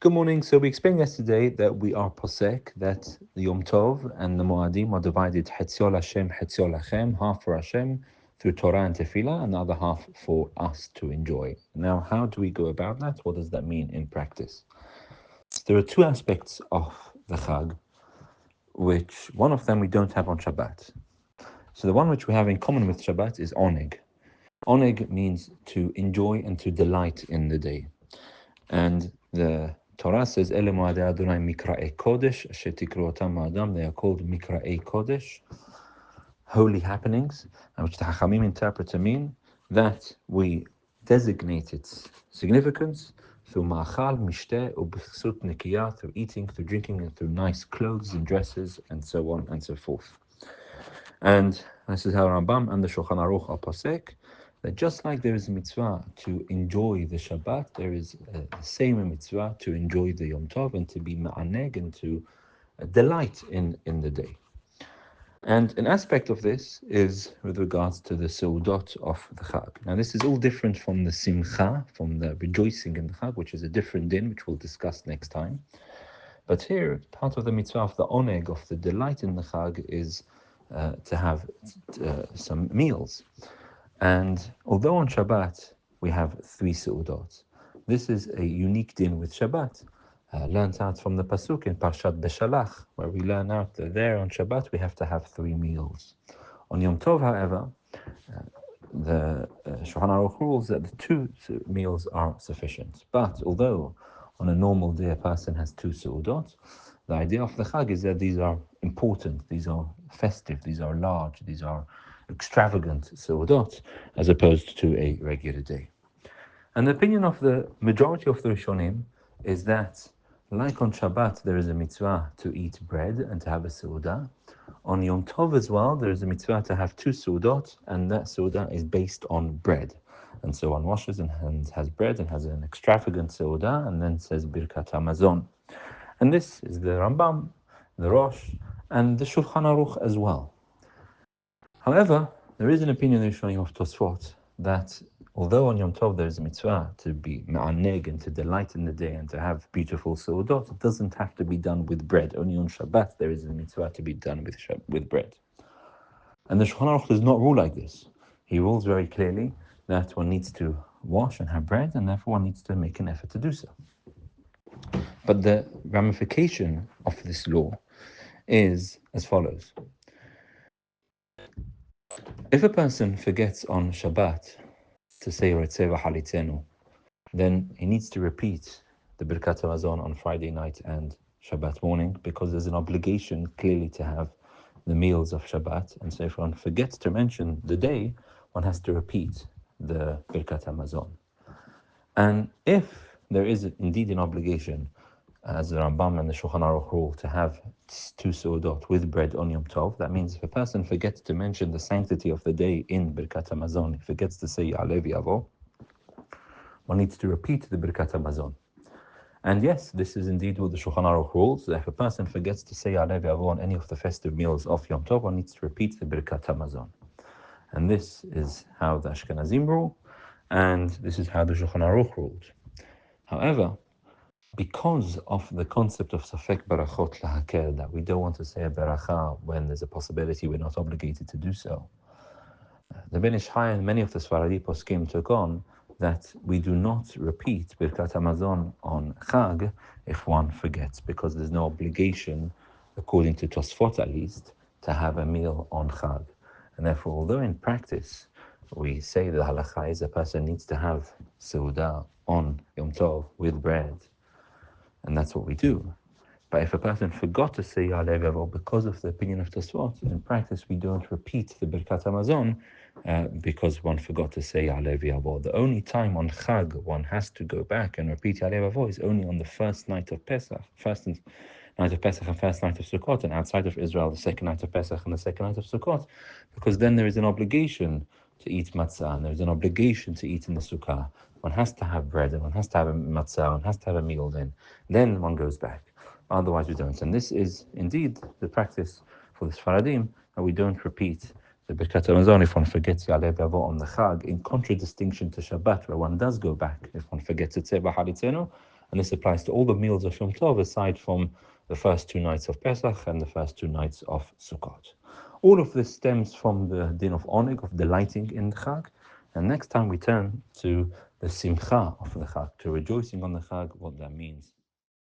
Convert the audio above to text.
Good morning. So we explained yesterday that we are posek, that the Yom Tov and the Moadim are divided Hetziol Hashem, Hetziol Lachem, half for Hashem through Torah and Tefillah, and the other half for us to enjoy. Now, how do we go about that? What does that mean in practice? So there are two aspects of the Chag, which one of them we don't have on Shabbat. So the one which we have in common with Shabbat is Oneg. Oneg means to enjoy and to delight in the day. And the Torah says, Ele Moadei Adonai Mikra'ei Kodesh, Asher Tikru Otam Ma'adam. They are called Mikra'ei Kodesh, holy happenings, and which the Hachamim interpret to mean that we designate its significance through Ma'achal, Mishteh, Ubechsut Nikiyah, through eating, through drinking, and through nice clothes and dresses, and so on and so forth. And this is how Rambam and the Shulchan Aruch are posek, that just like there is a mitzvah to enjoy the Shabbat, there is the same mitzvah to enjoy the Yom Tov and to be ma'aneg and to delight in the day. And an aspect of this is with regards to the seudot of the Chag. Now this is all different from the simcha, from the rejoicing in the Chag, which is a different din, which we'll discuss next time. But here, part of the mitzvah of the oneg, of the delight in the Chag, is to have some meals. And although on Shabbat we have 3 seudot, this is a unique din with Shabbat, learned out from the pasuk in Parshat Beshalach, where we learn out that there on Shabbat we have to have 3 meals. On Yom Tov, however, the Shulchan Aruch rules that the 2 meals are sufficient. But although on a normal day a person has 2 seudot, the idea of the Chag is that these are important, these are festive, these are large, these are extravagant seudot, as opposed to a regular day. And the opinion of the majority of the Rishonim is that, like on Shabbat, there is a mitzvah to eat bread and to have a seudah. On Yom Tov as well, there is a mitzvah to have 2 seudot, and that seudah is based on bread. And so one washes and has bread and has an extravagant seudah, and then says Birkat Hamazon. And this is the Rambam, the Rosh, and the Shulchan Aruch as well. However, there is an opinion in the Rishonim of Tosfot that although on Yom Tov there is a mitzvah to be ma'aneg and to delight in the day and to have beautiful seudot, it doesn't have to be done with bread. Only on Shabbat there is a mitzvah to be done with bread. And the Shulchan Aruch does not rule like this. He rules very clearly that one needs to wash and have bread, and therefore one needs to make an effort to do so. But the ramification of this law is as follows. If a person forgets on Shabbat to say Retzeh v'Halitzenu, then he needs to repeat the Birkat Hamazon on Friday night and Shabbat morning, because there's an obligation clearly to have the meals of Shabbat. And so if one forgets to mention the day, one has to repeat the Birkat Hamazon. And if there is indeed an obligation, as the Rambam and the Shulchan Aruch rule, to have 2 seudot with bread on Yom Tov, that means if a person forgets to mention the sanctity of the day in Birkat Hamazon, he forgets to say Ya'aleh v'Yavo, one needs to repeat the Birkat Hamazon. And yes, this is indeed what the Shulchan Aruch rules, that if a person forgets to say Ya'aleh v'Yavo on any of the festive meals of Yom Tov, one needs to repeat the Birkat Hamazon. And this is how the Ashkenazim rule, and this is how the Shulchan Aruch ruled. However, because of the concept of Safek Barachot Lahakel, that we don't want to say a beracha when there's a possibility we're not obligated to do so, the Ben Ish Chai and many of the Sfaradi poskim took on that we do not repeat Birkat Hamazon on Chag if one forgets, because there's no obligation, according to Tosfot at least, to have a meal on Chag. And therefore, although in practice we say the halacha is a person needs to have seudah on Yom Tov with bread, and that's what we do. But if a person forgot to say Ya'aleh v'Yavo because of the opinion of Tosfot, in practice we don't repeat the Birkat Hamazon because one forgot to say Ya'aleh v'Yavo. The only time on Chag one has to go back and repeat Ya'aleh v'Yavo is only on the first night of Pesach, first night of Pesach and first night of Sukkot, and outside of Israel the second night of Pesach and the second night of Sukkot, because then there is an obligation to eat matzah, and there is an obligation to eat in the sukkah. One has to have bread, and one has to have a matzah, one has to have a meal then one goes back. Otherwise we don't. And this is indeed the practice for the Sfaradim, that we don't repeat the Birkat Hamazon if one forgets Ya'aleh v'Yavo on the Chag, in contradistinction to Shabbat, where one does go back if one forgets Retzeh v'Halitzenu, And this applies to all the meals of Yom Tov aside from the first 2 nights of Pesach and the first 2 nights of Sukkot. All of this stems from the din of Oneg, of delighting in the Chag. And next time we turn to the Simcha of the Chag, to rejoicing on the Chag, what that means.